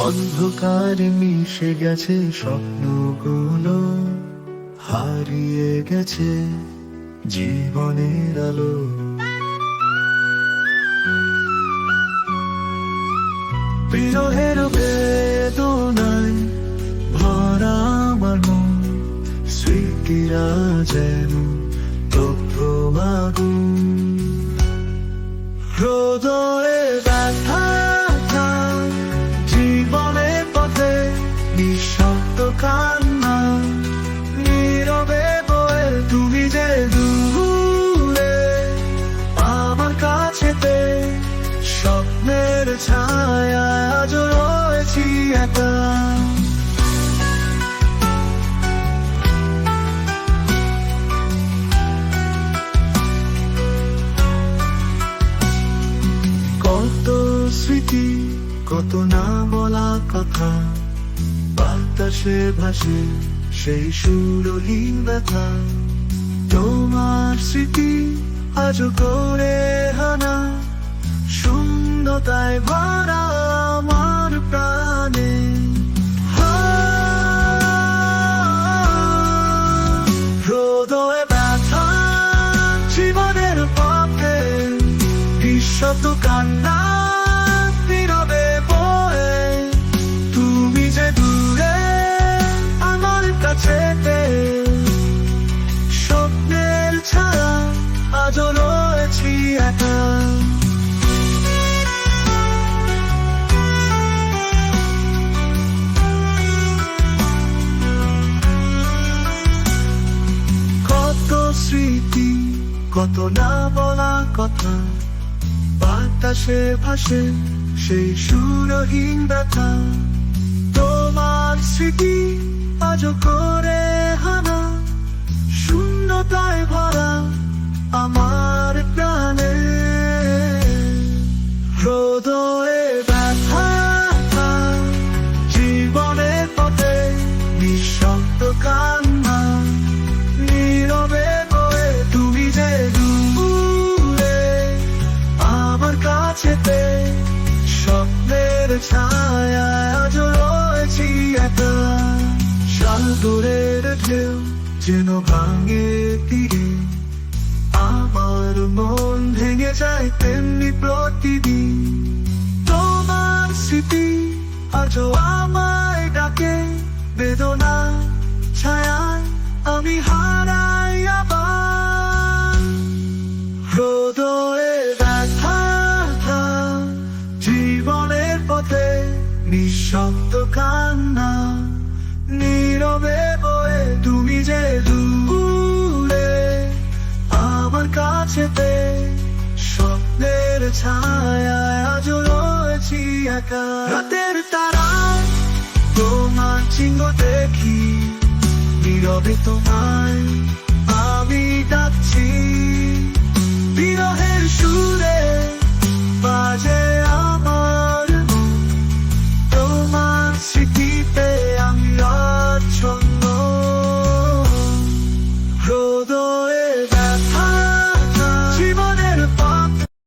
অন্ধকারে মিশে গেছে স্বপ্নগুলো, হারিয়ে গেছে জীবনের আলো। বিরহের বেদনায় ভরা আমার মন, স্মৃতিরা যেন দগ্ধ আগুন। হৃদয়ে ব্যথা, জীবনের পথে নিঃশব্দ কান্না, নীরবে বয়ে তুমি যে দূরে আমার কাছেতে, স্বপ্নের ছায়া আজ রয়েছি একা। কত স্মৃতি, কত না বলা কথা, বাতাসে ভাসে সেই সুরহীন ব্যথা। তোমার স্মৃতি আজ করে হানা, শূন্যতায় ভরা আমার প্রাণে। হৃদয়ে ব্যথা, জীবনের পথে নিঃশব্দ কান্না, নীরবে বয়ে তুমি যে দূরে আমার কাছেতে, স্বপ্নের ছায়া আজ রয়েছি একা। কত স্মৃতি, কত না বলা কথা, বাতাসে ভাসে সেই সুরহীন ব্যথা। তোমার স্মৃতি আজ করে হানা, শূন্যতায় ভরা আমার প্রাণে। হৃদয়ে ব্যথা, জীবনের পথে নিঃশব্দ কান্না, নীরবে বয়ে তুমি যে দূরে আমার কাছেতে, স্বপ্নের ছায়া আজ রয়েছি একা। সাগরের ঢেউ যেন ভাঙে তীরে, আমার মন ভেঙে যায় তেমনি প্রতিদিন। তোমার স্মৃতি আজও আমায় ডাকে, বেদনা ছায়ায় আমি হারাই আবার। হৃদয়ে ব্যথা, জীবনের পথে নিঃশব্দ কান্না, নীরবে বয়ে তুমি যে দূরে আমার কাছেতে, স্বপ্নের ছায়া আজ রয়েছি একা। রাতের তারায় তোমার চিহ্ন দেখি, নীরবে তোমায় আমি ডাকছি।